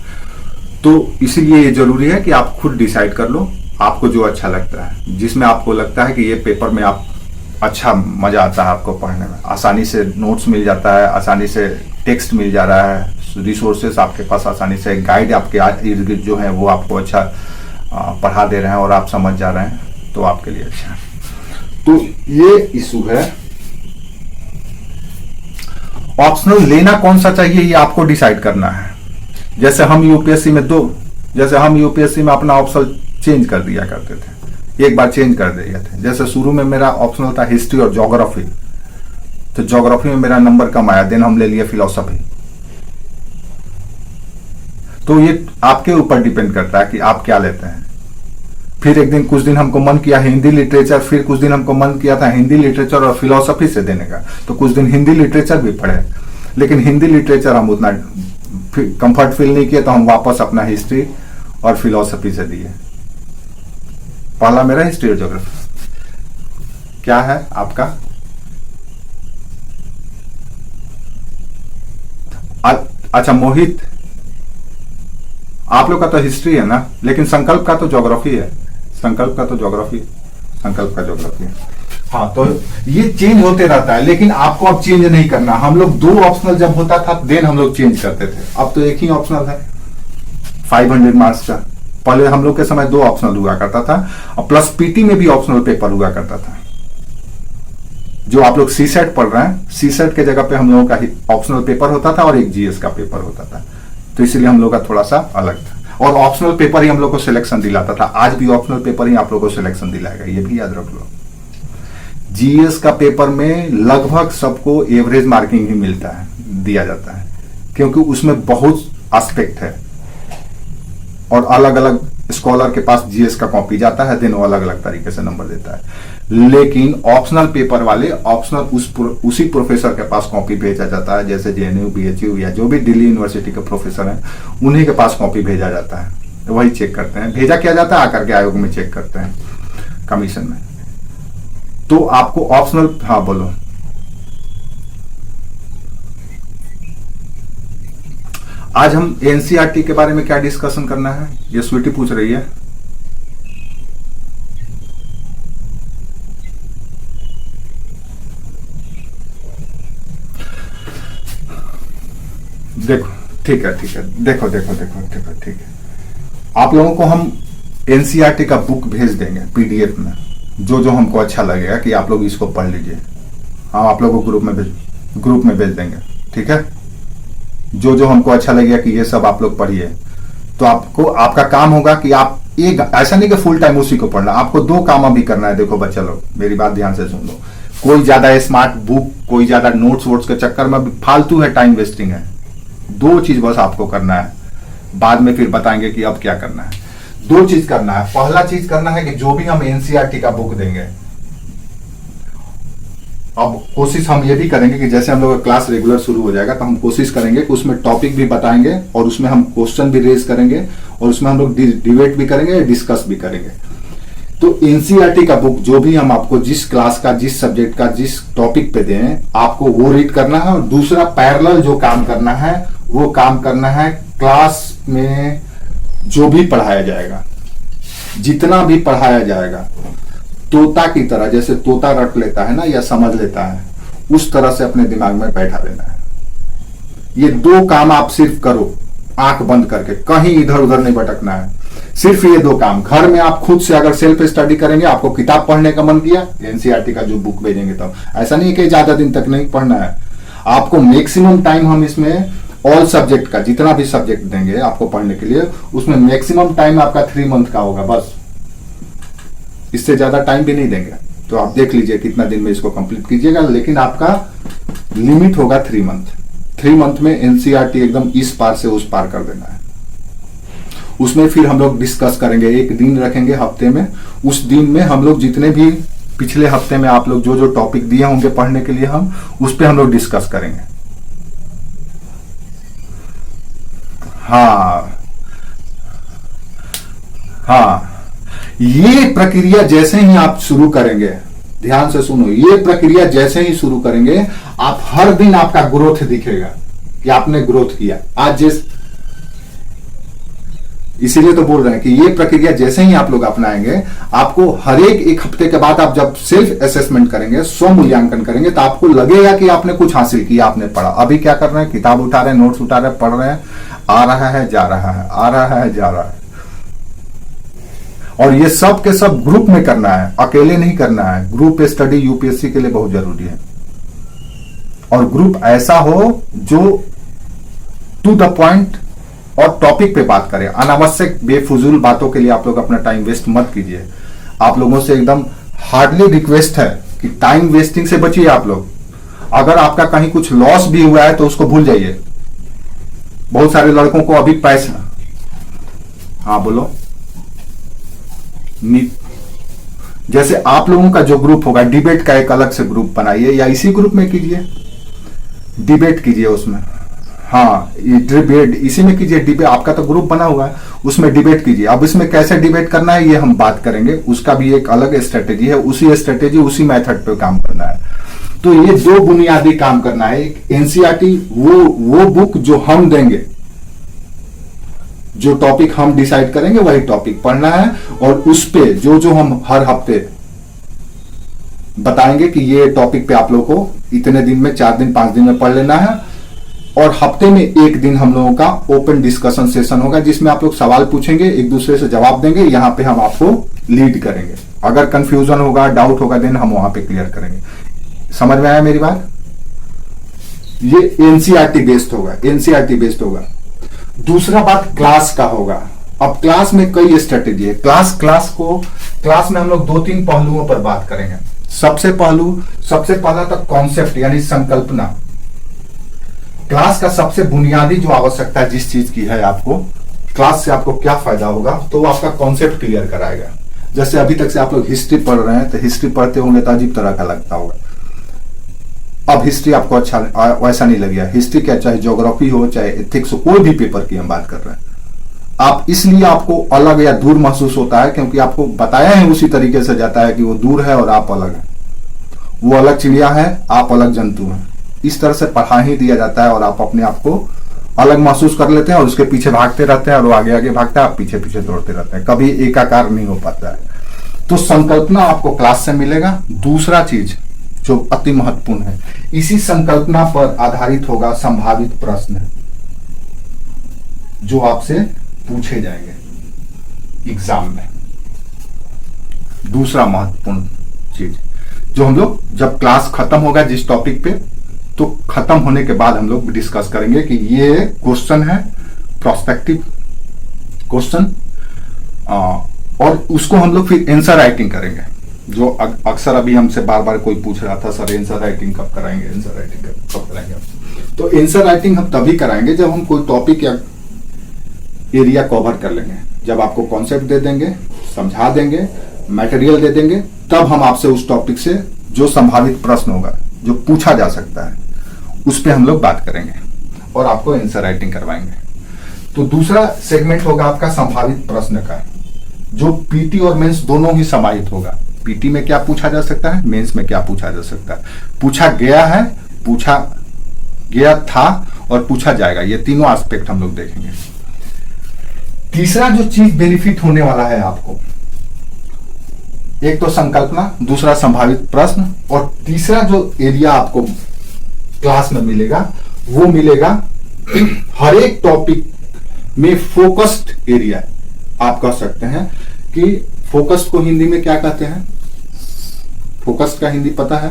तो इसीलिए ये जरूरी है कि आप खुद डिसाइड कर लो आपको जो अच्छा लगता है, जिसमें आपको लगता है कि ये पेपर में आप अच्छा मजा आता है आपको पढ़ने में, आसानी से नोट्स मिल जाता है, आसानी से टेक्स्ट मिल जा रहा है, रिसोर्सेस आपके पास आसानी से, गाइड आपके इर्द गिर्द जो है वो आपको अच्छा पढ़ा दे रहे हैं और आप समझ जा रहे हैं, तो आपके लिए अच्छा है। तो ये इशू है। ऑप्शनल लेना कौन सा चाहिए ये आपको डिसाइड करना है। जैसे हम यूपीएससी में अपना ऑप्शनल चेंज कर दिया करते थे, एक बार चेंज कर दिए थे। जैसे शुरू में मेरा ऑप्शनल था हिस्ट्री और ज्योग्राफी, तो ज्योग्राफी में मेरा नंबर कम आया, देन हम ले लिए फिलोसफी। तो ये आपके ऊपर डिपेंड करता है कि आप क्या लेते हैं। फिर एक दिन कुछ दिन हमको मन किया हिंदी लिटरेचर, फिर कुछ दिन हमको मन किया था हिंदी लिटरेचर और फिलोसफी से देने का, तो कुछ दिन हिंदी लिटरेचर भी पढ़े, लेकिन हिंदी लिटरेचर हम उतना कंफर्ट फील नहीं किया, तो हम वापस अपना हिस्ट्री और फिलोसफी से दिए। पहला मेरा हिस्ट्री और ज्योग्राफी। क्या है आपका? अच्छा मोहित, आप लोग का तो हिस्ट्री है ना, लेकिन संकल्प का तो ज्योग्राफी है। संकल्प का ज्योग्राफी है। हाँ, तो ये चेंज होते रहता है, लेकिन आपको अब चेंज नहीं करना। हम लोग 2 ऑप्शनल जब होता था देन हम लोग चेंज करते थे, अब तो एक ही ऑप्शनल है 500 मार्क्स का। पहले हम लोग के समय 2 ऑप्शनल हुआ करता था, और प्लस पीटी में भी ऑप्शनल पेपर हुआ करता था। जो आप लोग सीसेट पढ़ रहे हैं, सीसेट के जगह पे हम लोगों का ऑप्शनल पेपर होता था और एक जीएस का पेपर होता था, तो इसलिए हम लोग का थोड़ा सा अलग था। और ऑप्शनल पेपर ही हम लोग को सिलेक्शन दिलाता था, आज भी ऑप्शनल पेपर ही आप लोग को सिलेक्शन दिलाएगा, ये भी याद रख लो। जीएस का पेपर में लगभग सबको एवरेज मार्किंग ही मिलता है, दिया जाता है, क्योंकि उसमें बहुत एस्पेक्ट है और अलग अलग स्कॉलर के पास जीएस का कॉपी जाता है, देन वो अलग अलग तरीके से नंबर देता है। लेकिन ऑप्शनल पेपर वाले ऑप्शनल उसी प्रोफेसर के पास कॉपी भेजा जाता है, जैसे जेएनयू, बीएचयू या जो भी दिल्ली यूनिवर्सिटी के प्रोफेसर हैं, उन्हीं के पास कॉपी भेजा जाता है, वही चेक करते हैं। भेजा किया जाता है, आकर के आयोग में चेक करते हैं, कमीशन में। तो आपको ऑप्शनल, हाँ बोलो। आज हम एनसीईआरटी के बारे में क्या डिस्कशन करना है, ये स्वीटी पूछ रही है। देखो ठीक है, देखो ठीक है। आप लोगों को हम एनसीईआरटी का बुक भेज देंगे पीडीएफ में, जो हमको अच्छा लगेगा कि आप लोग इसको पढ़ लीजिए। हम आप लोगों को ग्रुप में भेज देंगे, ठीक है। जो हमको अच्छा लगेगा कि ये सब आप लोग पढ़िए, तो आपका काम होगा कि आप एक, ऐसा नहीं कि फुल टाइम उसी को पढ़ना, आपको 2 काम अभी करना है। देखो बच्चा लोग, मेरी बात ध्यान से सुन लो। कोई ज्यादा स्मार्ट बुक, कोई ज्यादा नोट्स वोट्स के चक्कर में फालतू है, टाइम वेस्टिंग है। 2 चीज बस आपको करना है, बाद में फिर बताएंगे कि अब क्या करना है। 2 चीज करना है। पहला चीज करना है कि जो भी हम एनसीईआरटी का बुक देंगे, अब कोशिश हम ये भी करेंगे कि जैसे हम लोग का क्लास रेगुलर शुरू हो जाएगा, तो हम कोशिश करेंगे कि उसमें टॉपिक भी बताएंगे और उसमें हम क्वेश्चन भी रेज करेंगे और उसमें हम लोग डिबेट भी करेंगे, डिस्कस भी करेंगे। तो एनसीईआरटी का बुक जो भी हम आपको जिस क्लास का, जिस सब्जेक्ट का, जिस टॉपिक पे दें, आपको वो रीड करना है। और दूसरा पैरेलल जो काम करना है, वो काम करना है क्लास में जो भी पढ़ाया जाएगा, जितना भी पढ़ाया जाएगा, तोता की तरह, जैसे तोता रट लेता है ना या समझ लेता है, उस तरह से अपने दिमाग में बैठा देना है। ये 2 काम आप सिर्फ करो, आंख बंद करके, कहीं इधर उधर नहीं भटकना है। सिर्फ ये 2 काम। घर में आप खुद से अगर सेल्फ स्टडी करेंगे, आपको किताब पढ़ने का मन किया, एनसीईआरटी का जो बुक भेजेंगे, तब ऐसा नहीं कि ज्यादा दिन तक नहीं पढ़ना है। आपको मैक्सिमम टाइम हम इसमें ऑल सब्जेक्ट का, जितना भी सब्जेक्ट देंगे आपको पढ़ने के लिए, उसमें मैक्सिमम टाइम आपका 3 मंथ का होगा, बस। इससे ज्यादा टाइम भी नहीं देंगे। तो आप देख लीजिए कितना दिन में इसको कंप्लीट कीजिएगा, लेकिन आपका लिमिट होगा 3 मंथ। 3 मंथ में एनसीईआरटी एकदम इस पार से उस पार कर देना है। उसमें फिर हम लोग डिस्कस करेंगे, एक दिन रखेंगे हफ्ते में। उस दिन में हम लोग जितने भी पिछले हफ्ते में आप लोग जो टॉपिक दिए होंगे पढ़ने के लिए, हम उस पर हम लोग डिस्कस करेंगे। हाँ, ये प्रक्रिया जैसे ही आप शुरू करेंगे, ध्यान से सुनो, ये प्रक्रिया जैसे ही शुरू करेंगे, आप हर दिन आपका ग्रोथ दिखेगा कि आपने ग्रोथ किया। आज इसीलिए तो बोल रहे हैं कि ये प्रक्रिया जैसे ही आप लोग अपनाएंगे, आपको हर एक हफ्ते के बाद आप जब सेल्फ असेसमेंट करेंगे, स्व मूल्यांकन करेंगे, तो आपको लगेगा कि आपने कुछ हासिल किया, आपने पढ़ा। अभी क्या कर रहे हैं, किताब उठा रहे हैं, नोट्स उठा रहे हैं, पढ़ रहे हैं, आ रहा है जा रहा है, आ रहा है जा रहा है। और ये सब के सब ग्रुप में करना है, अकेले नहीं करना है। ग्रुप स्टडी यूपीएससी के लिए बहुत जरूरी है। और ग्रुप ऐसा हो जो टू द पॉइंट और टॉपिक पे बात करें। अनावश्यक बेफुजूल बातों के लिए आप लोग अपना टाइम वेस्ट मत कीजिए। आप लोगों से एकदम हार्डली रिक्वेस्ट है कि टाइम वेस्टिंग से बचिए आप लोग। अगर आपका कहीं कुछ लॉस भी हुआ है तो उसको भूल जाइए। बहुत सारे लड़कों को अभी पैसा, हाँ बोलो, जैसे आप लोगों का जो ग्रुप होगा, डिबेट का एक अलग से ग्रुप बनाइए या इसी ग्रुप में कीजिए, डिबेट कीजिए उसमें। हाँ, ये डिबेट इसी में कीजिए। डिबेट आपका तो ग्रुप बना हुआ है, उसमें डिबेट कीजिए। अब इसमें कैसे डिबेट करना है ये हम बात करेंगे, उसका भी एक अलग स्ट्रेटेजी है। उसी स्ट्रेटेजी उसी मेथड पे काम करना है। तो ये दो बुनियादी काम करना है। एक एनसीईआरटी वो बुक जो हम देंगे, जो टॉपिक हम डिसाइड करेंगे वही टॉपिक पढ़ना है, और उस पे जो हम हर हफ्ते बताएंगे कि ये टॉपिक पे आप लोगों को इतने दिन में, 4 दिन 5 दिन में पढ़ लेना है। और हफ्ते में एक दिन हम लोगों का ओपन डिस्कशन सेशन होगा, जिसमें आप लोग सवाल पूछेंगे, एक दूसरे से जवाब देंगे। यहां पे हम आपको लीड करेंगे। अगर कंफ्यूजन होगा, डाउट होगा, देन हम वहां पे क्लियर करेंगे। समझ में आया मेरी बात? ये एनसीईआरटी बेस्ड होगा, एनसीईआरटी बेस्ड होगा। दूसरा बात क्लास का होगा। अब क्लास में कई स्ट्रेटेजी है। क्लास में हम लोग 2-3 पहलुओं पर बात करेंगे। सबसे पहला तो कॉन्सेप्ट यानी संकल्पना। क्लास का सबसे बुनियादी जो आवश्यकता जिस चीज की है, आपको क्लास से आपको क्या फायदा होगा, तो आपका कॉन्सेप्ट क्लियर कराएगा। जैसे अभी तक से आप लोग हिस्ट्री पढ़ रहे हैं, तो हिस्ट्री पढ़ते होंगे तो अजीब तरह का लगता होगा। अब हिस्ट्री आपको अच्छा वैसा नहीं लगेगा। हिस्ट्री क्या, चाहे ज्योग्राफी हो, चाहे एथिक्स हो, कोई भी पेपर की हम बात कर रहे हैं, आप इसलिए आपको अलग या दूर महसूस होता है क्योंकि आपको बताया है उसी तरीके से जाता है कि वो दूर है और आप अलग है। वो अलग चिड़िया है, आप अलग जंतु हैं। इस तरह से पढ़ा ही दिया जाता है और आप अपने आप को अलग महसूस कर लेते हैं और उसके पीछे भागते रहते हैं, और वो आगे आगे भागता है, आप पीछे पीछे दौड़ते रहते हैं, कभी एकाकार नहीं हो पाता है। तो संकल्पना आपको क्लास से मिलेगा। दूसरा चीज जो अति महत्वपूर्ण है, इसी संकल्पना पर आधारित होगा संभावित प्रश्न जो आपसे पूछे जाएंगे एग्जाम में। दूसरा महत्वपूर्ण चीज जो हम लोग जब क्लास खत्म होगा जिस टॉपिक पे, तो खत्म होने के बाद हम लोग डिस्कस करेंगे कि ये क्वेश्चन है, प्रोस्पेक्टिव क्वेश्चन, और उसको हम लोग फिर आंसर राइटिंग करेंगे। जो अक्सर अभी हमसे बार बार कोई पूछ रहा था, सर आंसर राइटिंग कब कराएंगे, आंसर राइटिंग कब कराएंगे। तो आंसर राइटिंग हम तभी कराएंगे जब हम कोई टॉपिक या एरिया कवर कर लेंगे। जब आपको कॉन्सेप्ट दे देंगे, समझा देंगे, मटेरियल दे देंगे, तब हम आपसे उस टॉपिक से जो संभावित प्रश्न होगा, जो पूछा जा सकता है, उस पर हम लोग बात करेंगे और आपको आंसर राइटिंग करवाएंगे। तो दूसरा सेगमेंट होगा आपका संभावित प्रश्न का, जो पीटी और मेंस दोनों ही समाहित होगा। पीटी में क्या पूछा जा सकता है, मेंस में क्या पूछा जा सकता है, पूछा गया है, पूछा गया था और पूछा जाएगा। ये तीनों एस्पेक्ट हम लोग देखेंगे। तीसरा जो चीज बेनिफिट होने वाला है आपको, एक तो संकल्पना, दूसरा संभावित प्रश्न, और तीसरा जो एरिया आपको क्लास में मिलेगा वो मिलेगा हर एक टॉपिक में फोकस्ड एरिया। आप कह सकते हैं कि फोकस्ड को हिंदी में क्या कहते हैं? फोकस्ड का हिंदी पता है?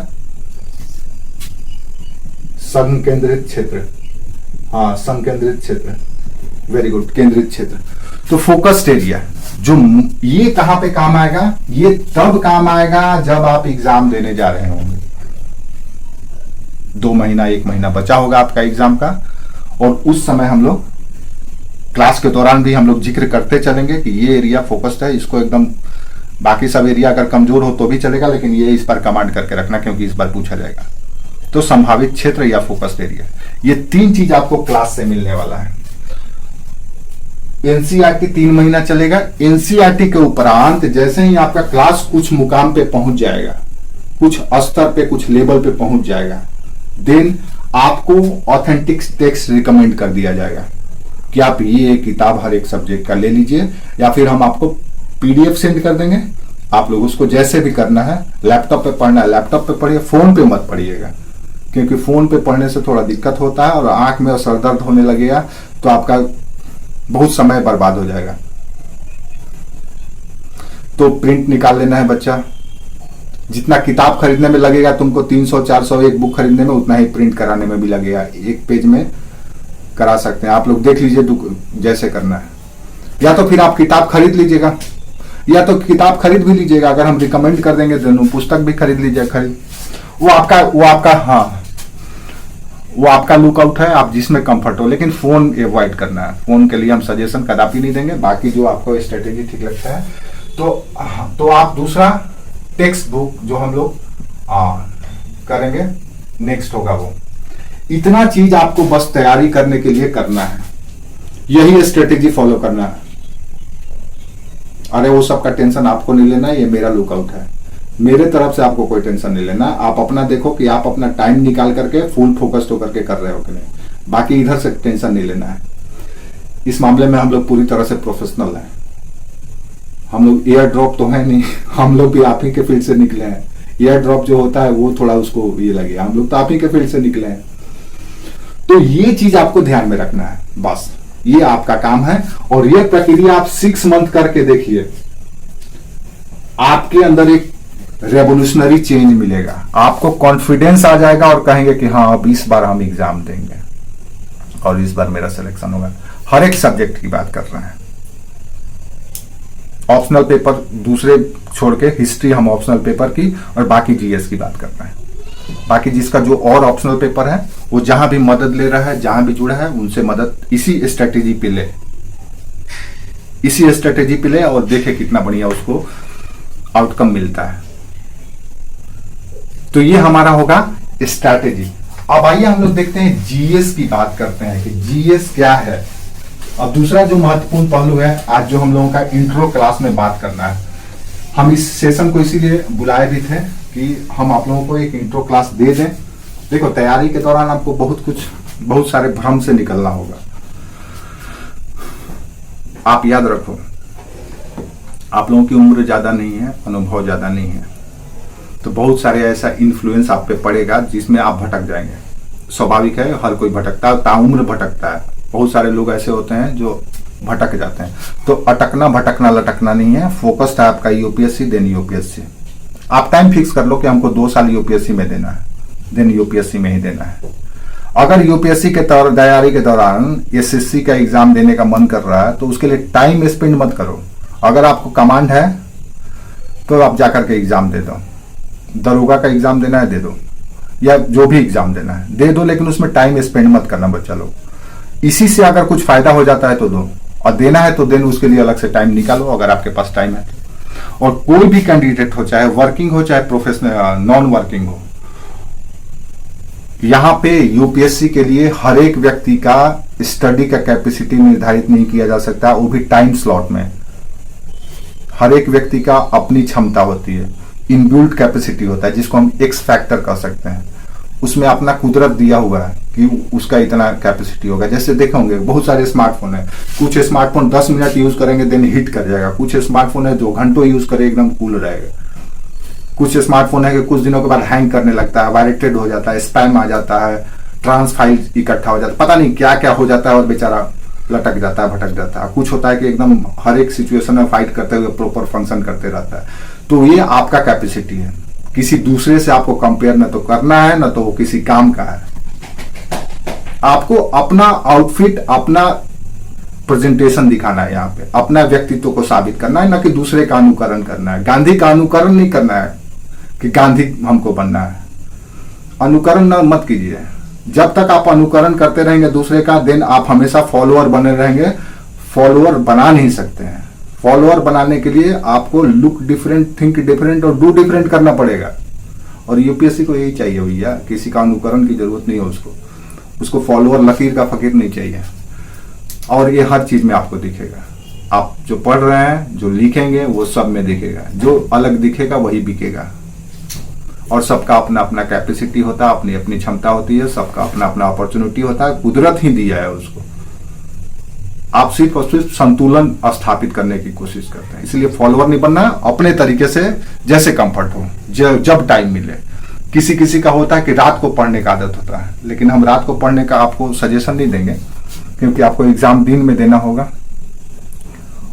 संकेंद्रित क्षेत्र। हाँ, संकेंद्रित क्षेत्र, वेरी गुड, केंद्रित क्षेत्र। तो फोकस्ड एरिया जो ये कहां पे काम आएगा? ये तब काम आएगा जब आप एग्जाम देने जा रहे होंगे। 2 महीना 1 महीना बचा होगा आपका एग्जाम का, और उस समय हम लोग क्लास के दौरान भी हम लोग जिक्र करते चलेंगे कि ये एरिया फोकस्ड है, इसको एकदम, बाकी सब एरिया अगर कमजोर हो तो भी चलेगा, लेकिन ये इस पर कमांड करके रखना क्योंकि इस बार पूछा जाएगा। तो संभावित क्षेत्र या फोकस्ड एरिया, ये 3 चीज आपको क्लास से मिलने वाला है। एनसीईआरटी 3 महीना चलेगा। एनसीईआरटी के उपरांत जैसे ही आपका क्लास कुछ मुकाम पे पहुंच जाएगा, कुछ स्तर पे, कुछ लेवल पे पहुंच जाएगा, देन आपको ऑथेंटिक टेक्स्ट रिकमेंड कर दिया जाएगा कि आप ये किताब हर एक सब्जेक्ट का ले लीजिए, या फिर हम आपको पीडीएफ सेंड कर देंगे। आप लोग उसको जैसे भी करना है, लैपटॉप पे पढ़ना है लैपटॉप पे पढ़िए, फोन पे मत पढ़िएगा, क्योंकि फोन पे पढ़ने से थोड़ा दिक्कत होता है और आंख में सर दर्द होने लगेगा तो आपका बहुत समय बर्बाद हो जाएगा। तो प्रिंट निकाल लेना है बच्चा। जितना किताब खरीदने में लगेगा तुमको 300-400 एक बुक खरीदने में, उतना ही प्रिंट कराने में भी लगेगा। एक पेज में करा सकते हैं, आप लोग देख लीजिए जैसे करना है। या तो फिर आप किताब खरीद लीजिएगा, या तो किताब खरीद भी लीजिएगा, अगर हम रिकमेंड कर देंगे तो पुस्तक भी खरीद लीजिएगा। वो आपका लुकआउट है, आप जिसमें कंफर्ट हो, लेकिन फोन अवॉइड करना है। फोन के लिए हम सजेशन कदापि नहीं देंगे। बाकी जो आपको स्ट्रेटेजी ठीक लगता है तो आप दूसरा टेक्स्ट बुक जो हम लोग करेंगे नेक्स्ट होगा वो। इतना चीज आपको बस तैयारी करने के लिए करना है, यही स्ट्रेटेजी फॉलो करना है। अरे वो सबका टेंशन आपको नहीं लेना, ये मेरा लुकआउट है, मेरे तरफ से आपको कोई टेंशन नहीं लेना। आप अपना देखो कि आप अपना टाइम निकाल करके फुल फोकस्ड होकर के कर रहे हो कि नहीं, बाकी इधर से टेंशन नहीं लेना है। इस मामले में हम लोग पूरी तरह से प्रोफेशनल हैं। हम लोग एयर ड्रॉप तो है नहीं, हम लोग भी आप ही के फील्ड से निकले हैं। एयर ड्रॉप जो होता है वो थोड़ा उसको ये लगे, हम लोग तो आप ही के फील्ड से निकले हैं। तो ये चीज आपको ध्यान में रखना है, बस ये आपका काम है। और ये प्रक्रिया आप 6 मंथ करके देखिए, आपके अंदर एक रेवोल्यूशनरी चेंज मिलेगा, आपको कॉन्फिडेंस आ जाएगा और कहेंगे कि हाँ अब इस बार हम एग्जाम देंगे और इस बार मेरा सिलेक्शन होगा। हर एक सब्जेक्ट की बात कर रहे हैं, ऑप्शनल पेपर दूसरे छोड़ के हिस्ट्री हम ऑप्शनल पेपर की और बाकी जीएस की बात कर रहे हैं। बाकी जिसका जो और ऑप्शनल पेपर है वो जहां भी मदद ले रहा है, जहां भी जुड़ा है, उनसे मदद इसी स्ट्रेटेजी पे ले, इसी स्ट्रेटेजी पे ले और देखे कितना बढ़िया उसको आउटकम मिलता है। तो ये हमारा होगा स्ट्रैटेजी। अब आइए हम लोग देखते हैं जीएस की बात करते हैं कि जीएस क्या है। अब दूसरा जो महत्वपूर्ण पहलू है, आज जो हम लोगों का इंट्रो क्लास में बात करना है, हम इस सेशन को इसीलिए बुलाए भी थे कि हम आप लोगों को एक इंट्रो क्लास दे दें। देखो तैयारी के दौरान आपको बहुत सारे भ्रम से निकलना होगा। आप याद रखो, आप लोगों की उम्र ज्यादा नहीं है, अनुभव ज्यादा नहीं है, तो बहुत सारे ऐसा इन्फ्लुएंस आप पे पड़ेगा जिसमें आप भटक जाएंगे। स्वाभाविक है, हर कोई भटकता है, ताउम्र भटकता है। बहुत सारे लोग ऐसे होते हैं जो भटक जाते हैं। तो अटकना भटकना लटकना नहीं है, फोकस है आपका यूपीएससी देन यूपीएससी। आप टाइम फिक्स कर लो कि हमको 2 साल यूपीएससी में देना है, देन यूपीएससी में ही देना है। अगर यूपीएससी के तैयारी के दौरान एसएससी का एग्जाम देने का मन कर रहा है तो उसके लिए टाइम स्पेंड मत करो। अगर आपको कमांड है तो आप जाकर के एग्जाम दे दो, दरोगा का एग्जाम देना है दे दो, या जो भी एग्जाम देना है दे दो, लेकिन उसमें टाइम स्पेंड मत करना बच्चा लोग। इसी से अगर कुछ फायदा हो जाता है तो दो, और देना है तो देन उसके लिए अलग से टाइम निकालो अगर आपके पास टाइम है। और कोई भी कैंडिडेट हो, चाहे वर्किंग हो चाहे प्रोफेशनल नॉन वर्किंग हो, यहां पे यूपीएससी के लिए हर एक व्यक्ति का स्टडी का कैपेसिटी निर्धारित नहीं किया जा सकता, वो भी टाइम स्लॉट में। हर एक व्यक्ति का अपनी क्षमता होती है, इनबिल्ट कैपेसिटी होता है जिसको हम एक्स फैक्टर कह सकते हैं। उसमें अपना कुदरत दिया हुआ है कि उसका इतना कैपेसिटी होगा। जैसे देखोगे बहुत सारे स्मार्टफोन है, कुछ स्मार्टफोन 10 मिनट यूज करेंगे देन हिट कर जाएगा, कुछ स्मार्टफोन है जो घंटों यूज करे एकदम कूल रहेगा, कुछ स्मार्टफोन है कि कुछ दिनों के बाद हैंग करने लगता है, वायरेटेड हो जाता है, स्पैम आ जाता है, ट्रांस फाइल इकट्ठा हो जाता है, पता नहीं क्या क्या हो जाता है और बेचारा लटक जाता है, भटक जाता है। कुछ होता है कि एकदम हर एक सिचुएशन में फाइट करते हुए प्रॉपर फंक्शन करते रहता है। तो ये आपका कैपेसिटी है, किसी दूसरे से आपको कंपेयर न तो करना है न तो वो किसी काम का है। आपको अपना आउटफिट, अपना प्रेजेंटेशन दिखाना है, यहाँ पे अपना व्यक्तित्व को साबित करना है, न कि दूसरे का अनुकरण करना है। गांधी का अनुकरण नहीं करना है कि गांधी हमको बनना है, अनुकरण न मत कीजिए। जब तक आप अनुकरण करते रहेंगे दूसरे का, देन आप हमेशा फॉलोअर बने रहेंगे, फॉलोअर बना नहीं सकते हैं। फॉलोअर बनाने के लिए आपको लुक डिफरेंट, थिंक डिफरेंट और डू डिफरेंट करना पड़ेगा। और यूपीएससी को यही चाहिए भैया, किसी का अनुकरण की जरूरत नहीं है उसको फॉलोअर लकीर का फकीर नहीं चाहिए। और ये हर चीज में आपको दिखेगा, आप जो पढ़ रहे हैं, जो लिखेंगे वो सब में दिखेगा, जो अलग दिखेगा वही बिकेगा। और सबका अपना अपना कैपेसिटी होता है, अपनी अपनी क्षमता होती है, सबका अपना अपना अपॉर्चुनिटी होता है, कुदरत ही दिया है उसको। आप सिर्फ और सिर्फ संतुलन स्थापित करने की कोशिश करते हैं। इसलिए फॉलोअर नहीं बनना, अपने तरीके से जैसे कंफर्ट हो, जब टाइम मिले। किसी किसी का होता है कि रात को पढ़ने का आदत होता है, लेकिन हम रात को पढ़ने का आपको सजेशन नहीं देंगे, क्योंकि आपको एग्जाम दिन में देना होगा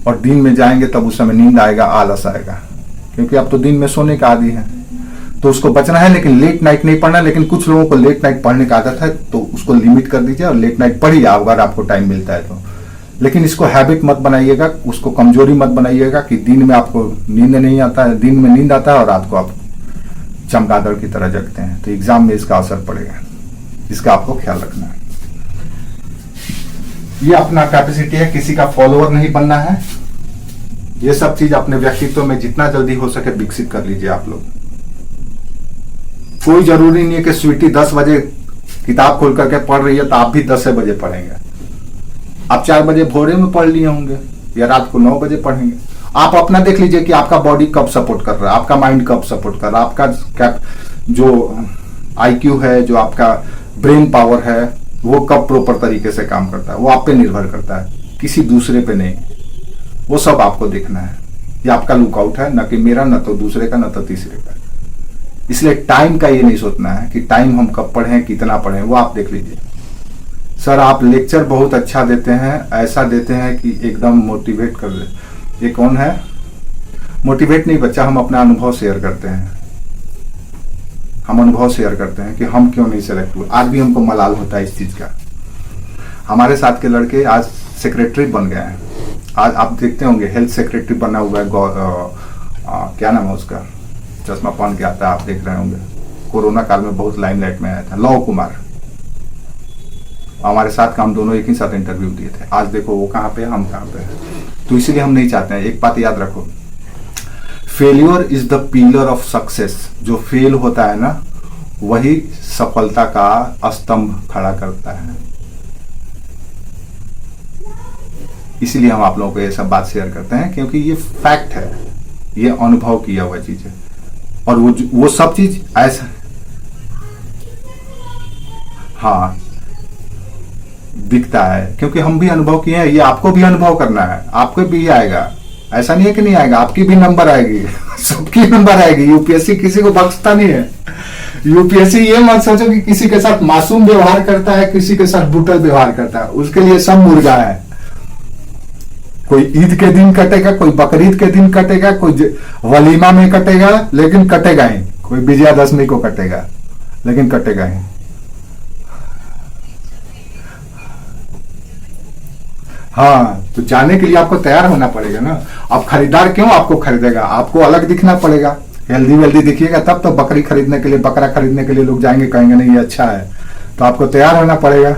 और दिन में जाएंगे तब उस समय नींद आएगा, आलस आएगा, क्योंकि आप तो दिन में सोने का आदी है। तो उसको बचना है, लेकिन लेट नाइट नहीं पढ़ना। लेकिन कुछ लोगों को लेट नाइट पढ़ने का आदत है, तो उसको लिमिट कर दीजिए और लेट नाइट पढ़िए अगर आपको टाइम मिलता है तो। लेकिन इसको हैबिट मत बनाइएगा, उसको कमजोरी मत बनाइएगा कि दिन में आपको नींद नहीं आता है, दिन में नींद आता है और रात को आप चमगादड़ की तरह जगते हैं, तो एग्जाम में इसका असर पड़ेगा। इसका आपको ख्याल रखना है। ये अपना कैपेसिटी है, किसी का फॉलोअर नहीं बनना है, ये सब चीज अपने व्यक्तित्व में जितना जल्दी हो सके विकसित कर लीजिए आप लोग। कोई जरूरी नहीं है कि स्वीटी 10 बजे किताब खोल करके पढ़ रही है तो आप भी 10 बजे पढ़ेंगे। आप 4 बजे भोरे में पढ़ लिए होंगे या रात को 9 बजे पढ़ेंगे। आप अपना देख लीजिए कि आपका बॉडी कब सपोर्ट कर रहा है, आपका माइंड कब सपोर्ट कर रहा है, आपका क्या जो IQ है, जो आपका ब्रेन पावर है, वो कब प्रॉपर तरीके से काम करता है। वो आप पे निर्भर करता है, किसी दूसरे पे नहीं। वो सब आपको देखना है। ये आपका लुकआउट है, न कि मेरा, न तो दूसरे का, न तो तीसरे का। इसलिए टाइम का ये नहीं सोचना है कि टाइम हम कब पढ़ें, कितना पढ़ें, वो आप देख लीजिए। सर आप लेक्चर बहुत अच्छा देते हैं, ऐसा देते हैं कि एकदम मोटिवेट कर दे। ये कौन है? मोटिवेट नहीं बच्चा, हम अपना अनुभव शेयर करते हैं। हम अनुभव शेयर करते हैं कि हम क्यों नहीं सेलेक्ट हुए। आज भी हमको मलाल होता है इस चीज का। हमारे साथ के लड़के आज सेक्रेटरी बन गए हैं। आज आप देखते होंगे हेल्थ सेक्रेटरी बना हुआ है, क्या नाम है उसका, चश्मा पहन के आता है, आप देख रहे होंगे। कोरोना काल में बहुत लाइमलाइट में आया था, लव कुमार। हमारे साथ का हम दोनों एक ही साथ इंटरव्यू दिए थे। आज देखो वो कहाँ पे, हम कहाँ पे। तो इसलिए हम नहीं चाहते हैं। एक बात याद रखो, failure is the pillar of success. जो फेल होता है ना, वही सफलता का स्तंभ खड़ा करता है। इसलिए हम आप लोगों को ये सब बात शेयर करते हैं, क्योंकि ये फैक्ट है, ये अनुभव किया हुआ चीज है। और वो सब चीज ऐसा, हाँ, दिखता है, क्योंकि हम भी अनुभव किए हैं। ये आपको भी अनुभव करना है, आपको भी आएगा। ऐसा नहीं है कि नहीं आएगा, आपकी भी नंबर आएगी, सबकी नंबर आएगी। यूपीएससी किसी को बख्शता नहीं है। यूपीएससी ये मत सोचो कि किसी के साथ मासूम व्यवहार करता है, किसी के साथ ब्रूटल व्यवहार करता है। उसके लिए सब मुर्गा है। कोई ईद के दिन कटेगा, कोई बकरीद के दिन कटेगा, कोई वलीमा में कटेगा, लेकिन कटेगा ही। कोई विजयादशमी को कटेगा, लेकिन कटेगा ही। हाँ, तो जाने के लिए आपको तैयार होना पड़ेगा ना। अब खरीदार क्यों आपको खरीदेगा? आपको अलग दिखना पड़ेगा, हेल्दी वेल्दी दिखिएगा, तब तो बकरी खरीदने के लिए, बकरा खरीदने के लिए लोग जाएंगे, कहेंगे नहीं ये अच्छा है। तो आपको तैयार होना पड़ेगा।